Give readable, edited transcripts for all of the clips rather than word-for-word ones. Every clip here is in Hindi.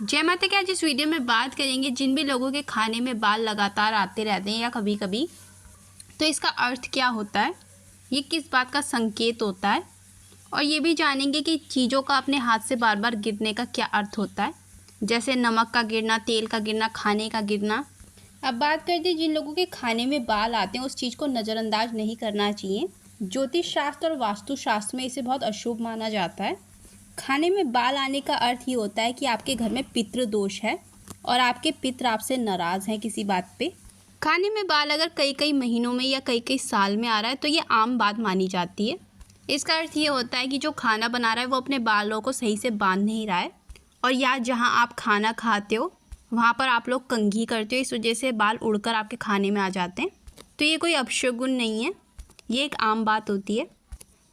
जय माता की। आज इस वीडियो में बात करेंगे जिन भी लोगों के खाने में बाल लगातार आते रहते हैं या कभी कभी, तो इसका अर्थ क्या होता है, ये किस बात का संकेत होता है, और ये भी जानेंगे कि चीज़ों का अपने हाथ से बार बार गिरने का क्या अर्थ होता है, जैसे नमक का गिरना, तेल का गिरना, खाने का गिरना। अब बात करते हैं जिन लोगों के खाने में बाल आते हैं, उस चीज़ को नज़रअंदाज नहीं करना चाहिए। ज्योतिष शास्त्र और वास्तु शास्त्र में इसे बहुत अशुभ माना जाता है। खाने में बाल आने का अर्थ ये होता है कि आपके घर में पितृ दोष है और आपके पितृ आपसे नाराज़ हैं किसी बात पे। खाने में बाल अगर कई कई महीनों में या कई कई साल में आ रहा है तो ये आम बात मानी जाती है। इसका अर्थ ये होता है कि जो खाना बना रहा है वो अपने बालों को सही से बांध नहीं रहा है, और या जहाँ आप खाना खाते हो वहाँ पर आप लोग कंघी करते हो, इस वजह से बाल उड़कर आपके खाने में आ जाते हैं। तो ये कोई अपशगुन नहीं है, ये एक आम बात होती है।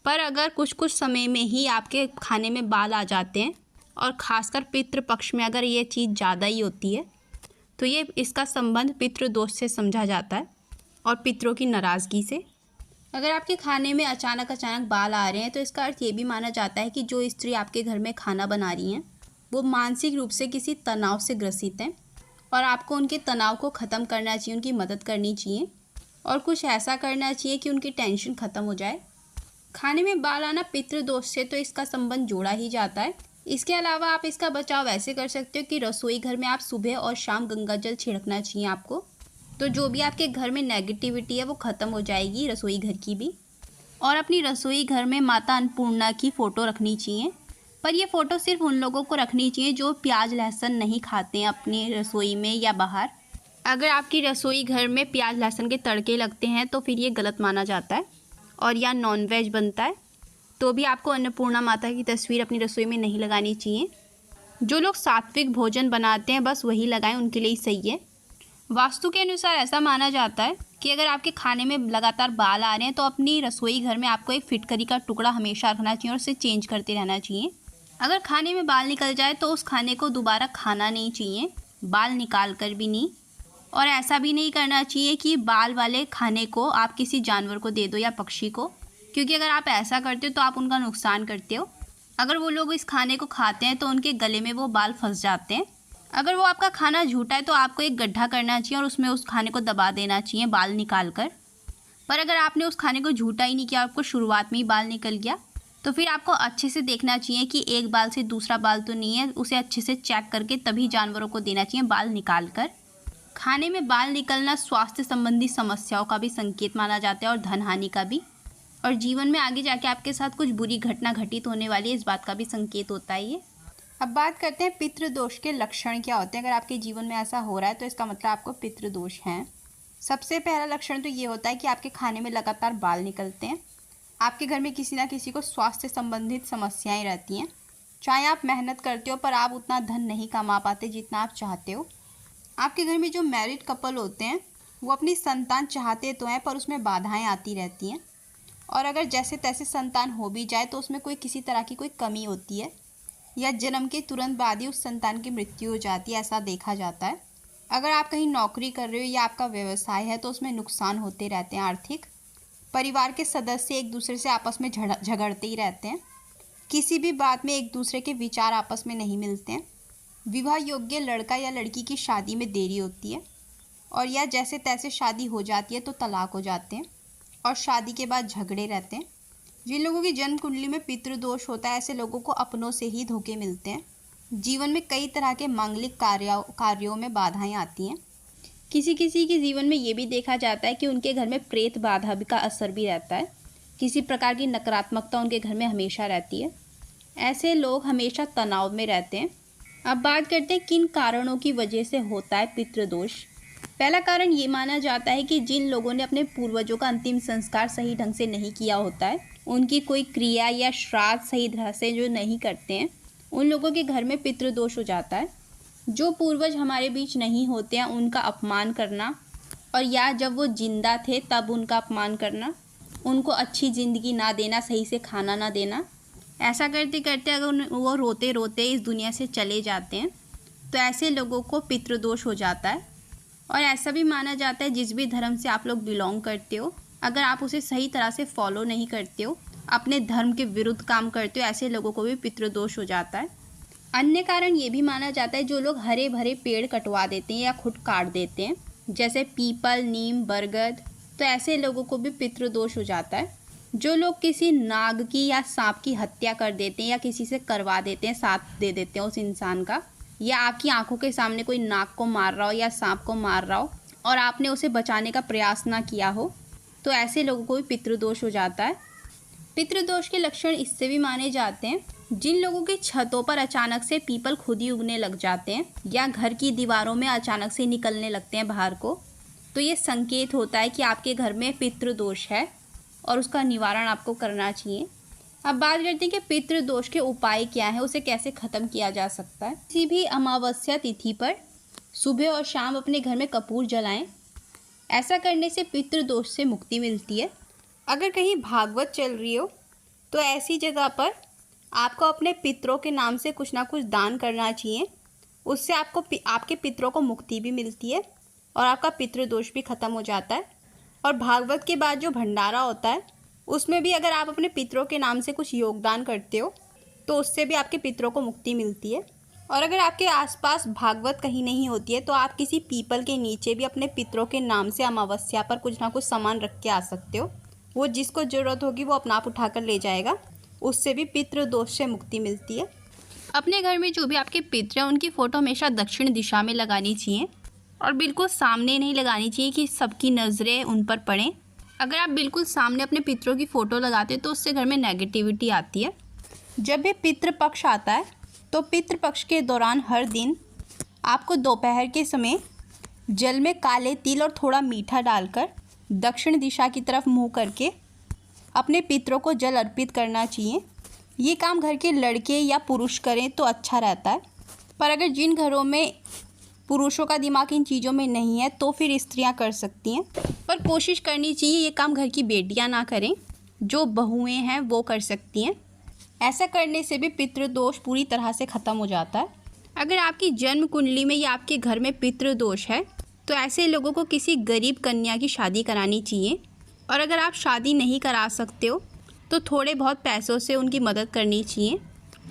पर अगर कुछ कुछ समय में ही आपके खाने में बाल आ जाते हैं, और ख़ासकर पितृ पक्ष में अगर ये चीज़ ज़्यादा ही होती है, तो ये इसका संबंध पितृ दोष से समझा जाता है और पितरों की नाराज़गी से। अगर आपके खाने में अचानक बाल आ रहे हैं तो इसका अर्थ ये भी माना जाता है कि जो स्त्री आपके घर में खाना बना रही हैं वो मानसिक रूप से किसी तनाव से ग्रसित हैं, और आपको उनके तनाव को ख़त्म करना चाहिए, उनकी मदद करनी चाहिए और कुछ ऐसा करना चाहिए कि उनकी टेंशन ख़त्म हो जाए। खाने में बाल आना पितृ दोष से तो इसका संबंध जोड़ा ही जाता है। इसके अलावा आप इसका बचाव ऐसे कर सकते हो कि रसोई घर में आप सुबह और शाम गंगा जल छिड़कना चाहिए आपको। तो जो भी आपके घर में नेगेटिविटी है वो ख़त्म हो जाएगी, रसोई घर की भी। और अपनी रसोई घर में माता अन्नपूर्णा की फ़ोटो रखनी चाहिए, पर ये फ़ोटो सिर्फ उन लोगों को रखनी चाहिए जो प्याज लहसुन नहीं खाते हैं अपनी रसोई में या बाहर। अगर आपकी रसोई घर में प्याज लहसुन के तड़के लगते हैं तो फिर ये गलत माना जाता है, और या नॉनवेज बनता है तो भी आपको अन्नपूर्णा माता की तस्वीर अपनी रसोई में नहीं लगानी चाहिए। जो लोग सात्विक भोजन बनाते हैं बस वही लगाएं, उनके लिए ही सही है। वास्तु के अनुसार ऐसा माना जाता है कि अगर आपके खाने में लगातार बाल आ रहे हैं तो अपनी रसोई घर में आपको एक फिटकरी का टुकड़ा हमेशा रखना चाहिए और उसे चेंज करते रहना चाहिए। अगर खाने में बाल निकल जाए तो उस खाने को दोबारा खाना नहीं चाहिए, बाल निकाल कर भी नहीं। और ऐसा भी नहीं करना चाहिए कि बाल वाले खाने को आप किसी जानवर को दे दो या पक्षी को, क्योंकि अगर आप ऐसा करते हो तो आप उनका नुकसान करते हो। अगर वो लोग इस खाने को खाते हैं तो उनके गले में वो बाल फंस जाते हैं। अगर वो आपका खाना झूठा है तो आपको एक गड्ढा करना चाहिए और उसमें उस खाने को दबा देना चाहिए बाल निकाल कर। पर अगर आपने उस खाने को झूठा ही नहीं किया, आपको शुरुआत में ही बाल निकल गया, तो फिर आपको अच्छे से देखना चाहिए कि एक बाल से दूसरा बाल तो नहीं है, उसे अच्छे से चेक करके तभी जानवरों को देना चाहिए बाल निकाल कर। खाने में बाल निकलना स्वास्थ्य संबंधी समस्याओं का भी संकेत माना जाता है और धन हानि का भी, और जीवन में आगे जाके आपके साथ कुछ बुरी घटना घटित होने वाली है, इस बात का भी संकेत होता है ये। अब बात करते हैं पितृदोष के लक्षण क्या होते हैं। अगर आपके जीवन में ऐसा हो रहा है तो इसका मतलब आपको पितृदोष है। सबसे पहला लक्षण तो ये होता है कि आपके खाने में लगातार बाल निकलते हैं। आपके घर में किसी ना किसी को स्वास्थ्य संबंधित समस्याएं रहती हैं। चाहे आप मेहनत करते हो पर आप उतना धन नहीं कमा पाते जितना आप चाहते हो। आपके घर में जो मैरिड कपल होते हैं वो अपनी संतान चाहते तो हैं पर उसमें बाधाएं आती रहती हैं, और अगर जैसे तैसे संतान हो भी जाए तो उसमें कोई किसी तरह की कोई कमी होती है, या जन्म के तुरंत बाद ही उस संतान की मृत्यु हो जाती है, ऐसा देखा जाता है। अगर आप कहीं नौकरी कर रहे हो या आपका व्यवसाय है तो उसमें नुकसान होते रहते हैं आर्थिक। परिवार के सदस्य एक दूसरे से आपस में झगड़ते ही रहते हैं। किसी भी बात में एक दूसरे के विचार आपस में नहीं मिलते हैं। विवाह योग्य लड़का या लड़की की शादी में देरी होती है, और या जैसे तैसे शादी हो जाती है तो तलाक हो जाते हैं, और शादी के बाद झगड़े रहते हैं। जिन लोगों की जन्म कुंडली में पितृदोष होता है ऐसे लोगों को अपनों से ही धोखे मिलते हैं। जीवन में कई तरह के मांगलिक कार्यों में बाधाएं आती हैं। किसी किसी के जीवन में ये भी देखा जाता है कि उनके घर में प्रेत बाधा का असर भी रहता है। किसी प्रकार की नकारात्मकता उनके घर में हमेशा रहती है। ऐसे लोग हमेशा तनाव में रहते हैं। अब बात करते हैं किन कारणों की वजह से होता है पितृदोष। पहला कारण ये माना जाता है कि जिन लोगों ने अपने पूर्वजों का अंतिम संस्कार सही ढंग से नहीं किया होता है, उनकी कोई क्रिया या श्राद्ध सही तरह से जो नहीं करते हैं, उन लोगों के घर में पितृदोष हो जाता है। जो पूर्वज हमारे बीच नहीं होते हैं उनका अपमान करना, और या जब वो जिंदा थे तब उनका अपमान करना, उनको अच्छी ज़िंदगी ना देना, सही से खाना ना देना, ऐसा करते करते अगर वो रोते रोते इस दुनिया से चले जाते हैं तो ऐसे लोगों को पितृदोष हो जाता है। और ऐसा भी माना जाता है जिस भी धर्म से आप लोग बिलोंग करते हो, अगर आप उसे सही तरह से फॉलो नहीं करते हो, अपने धर्म के विरुद्ध काम करते हो, ऐसे लोगों को भी पितृदोष हो जाता है। अन्य कारण ये भी माना जाता है जो लोग हरे भरे पेड़ कटवा देते हैं या खुद काट देते हैं, जैसे पीपल, नीम, बरगद, तो ऐसे लोगों को भी पितृदोष हो जाता है। जो लोग किसी नाग की या सांप की हत्या कर देते हैं या किसी से करवा देते हैं, साथ दे देते हैं उस इंसान का, या आपकी आंखों के सामने कोई नाग को मार रहा हो या सांप को मार रहा हो और आपने उसे बचाने का प्रयास ना किया हो, तो ऐसे लोगों को भी पितृदोष हो जाता है। पितृदोष के लक्षण इससे भी माने जाते हैं, जिन लोगों की छतों पर अचानक से पीपल खुद ही उगने लग जाते हैं या घर की दीवारों में अचानक से निकलने लगते हैं बाहर को, तो ये संकेत होता है कि आपके घर में पितृदोष है और उसका निवारण आपको करना चाहिए। अब बात करते हैं कि पितृदोष के उपाय क्या है, उसे कैसे ख़त्म किया जा सकता है। किसी भी अमावस्या तिथि पर सुबह और शाम अपने घर में कपूर जलाएं। ऐसा करने से पितृदोष से मुक्ति मिलती है। अगर कहीं भागवत चल रही हो तो ऐसी जगह पर आपको अपने पितरों के नाम से कुछ ना कुछ दान करना चाहिए। उससे आपको आपके पितरों को मुक्ति भी मिलती है और आपका पितृदोष भी ख़त्म हो जाता है। और भागवत के बाद जो भंडारा होता है उसमें भी अगर आप अपने पितरों के नाम से कुछ योगदान करते हो तो उससे भी आपके पितरों को मुक्ति मिलती है। और अगर आपके आसपास भागवत कहीं नहीं होती है तो आप किसी पीपल के नीचे भी अपने पितरों के नाम से अमावस्या पर कुछ ना कुछ सामान रख के आ सकते हो। वो जिसको ज़रूरत होगी वो अपना आप उठा कर ले जाएगा, उससे भी पितृदोष से मुक्ति मिलती है। अपने घर में जो भी आपके पितर हैं उनकी फ़ोटो हमेशा दक्षिण दिशा में लगानी चाहिए और बिल्कुल सामने नहीं लगानी चाहिए कि सबकी नज़रें उन पर पड़ें। अगर आप बिल्कुल सामने अपने पितरों की फ़ोटो लगाते हैं तो उससे घर में नेगेटिविटी आती है। जब भी पितृपक्ष आता है तो पितृपक्ष के दौरान हर दिन आपको दोपहर के समय जल में काले तिल और थोड़ा मीठा डालकर दक्षिण दिशा की तरफ मुँह करके अपने पितरों को जल अर्पित करना चाहिए। ये काम घर के लड़के या पुरुष करें तो अच्छा रहता है, पर अगर जिन घरों में पुरुषों का दिमाग इन चीज़ों में नहीं है तो फिर स्त्रियां कर सकती हैं। पर कोशिश करनी चाहिए ये काम घर की बेटियां ना करें, जो बहुएं हैं वो कर सकती हैं। ऐसा करने से भी पितृदोष पूरी तरह से ख़त्म हो जाता है। अगर आपकी जन्म कुंडली में या आपके घर में पितृदोष है तो ऐसे लोगों को किसी गरीब कन्या की शादी करानी चाहिए। और अगर आप शादी नहीं करा सकते हो तो थोड़े बहुत पैसों से उनकी मदद करनी चाहिए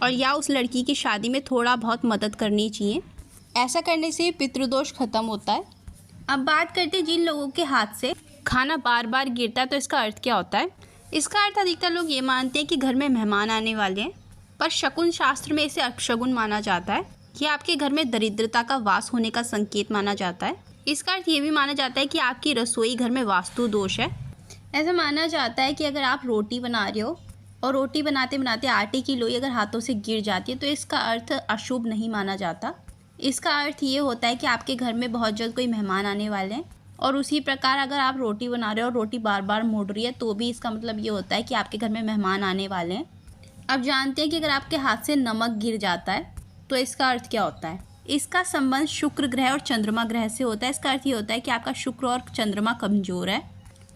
और या उस लड़की की शादी में थोड़ा बहुत मदद करनी चाहिए। ऐसा करने से पितृदोष खत्म होता है। अब बात करते हैं जिन लोगों के हाथ से खाना बार बार गिरता है तो इसका अर्थ क्या होता है। इसका अर्थ अधिकतर लोग ये मानते हैं कि घर में मेहमान आने वाले हैं, पर शकुन शास्त्र में इसे अपशगुन माना जाता है कि आपके घर में दरिद्रता का वास होने का संकेत माना जाता है। इसका अर्थ ये भी माना जाता है कि आपकी रसोई घर में वास्तु दोष है। ऐसा माना जाता है कि अगर आप रोटी बना रहे हो और रोटी बनाते बनाते आटे की लोई अगर हाथों से गिर जाती है तो इसका अर्थ अशुभ नहीं माना जाता। इसका अर्थ ये होता है कि आपके घर में बहुत जल्द कोई मेहमान आने वाले हैं। और उसी प्रकार अगर आप रोटी बना रहे हो और रोटी बार बार मुड़ रही है तो भी इसका मतलब ये होता है कि आपके घर में मेहमान आने वाले हैं। अब जानते हैं कि अगर आपके हाथ से नमक गिर जाता है तो इसका अर्थ क्या होता है। इसका संबंध शुक्र ग्रह और चंद्रमा ग्रह से होता है। इसका अर्थ ये होता है कि आपका शुक्र और चंद्रमा कमज़ोर है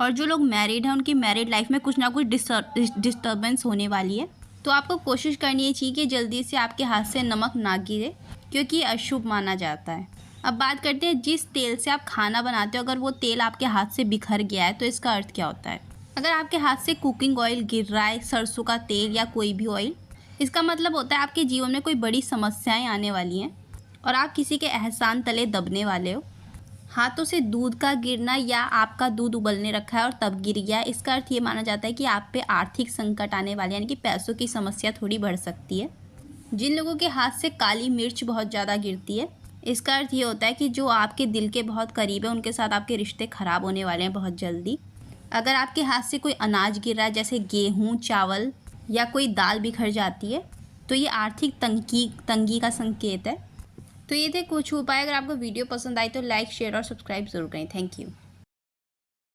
और जो लोग मैरिड हैं उनकी मैरिड लाइफ में कुछ ना कुछ डिस्टर्बेंस होने वाली है। तो आपको कोशिश करनी चाहिए कि जल्दी से आपके हाथ से नमक ना गिरे, क्योंकि ये अशुभ माना जाता है। अब बात करते हैं जिस तेल से आप खाना बनाते हो, अगर वो तेल आपके हाथ से बिखर गया है तो इसका अर्थ क्या होता है। अगर आपके हाथ से कुकिंग ऑयल गिर रहा है, सरसों का तेल या कोई भी ऑयल, इसका मतलब होता है आपके जीवन में कोई बड़ी समस्याएं आने वाली हैं और आप किसी के एहसान तले दबने वाले हो। हाथों से दूध का गिरना या आपका दूध उबलने रखा है और तब गिर गया, इसका अर्थ ये माना जाता है कि आप पे आर्थिक संकट आने वाले, यानी कि पैसों की समस्या थोड़ी बढ़ सकती है। जिन लोगों के हाथ से काली मिर्च बहुत ज़्यादा गिरती है, इसका अर्थ ये होता है कि जो आपके दिल के बहुत करीब है उनके साथ आपके रिश्ते ख़राब होने वाले हैं बहुत जल्दी। अगर आपके हाथ से कोई अनाज गिर रहा है, जैसे गेहूँ, चावल या कोई दाल बिखर जाती है, तो ये आर्थिक तंगी का संकेत है। तो ये थे कुछ उपाय। अगर आपको वीडियो पसंद आई तो लाइक, शेयर और सब्सक्राइब ज़रूर करें। Thank you.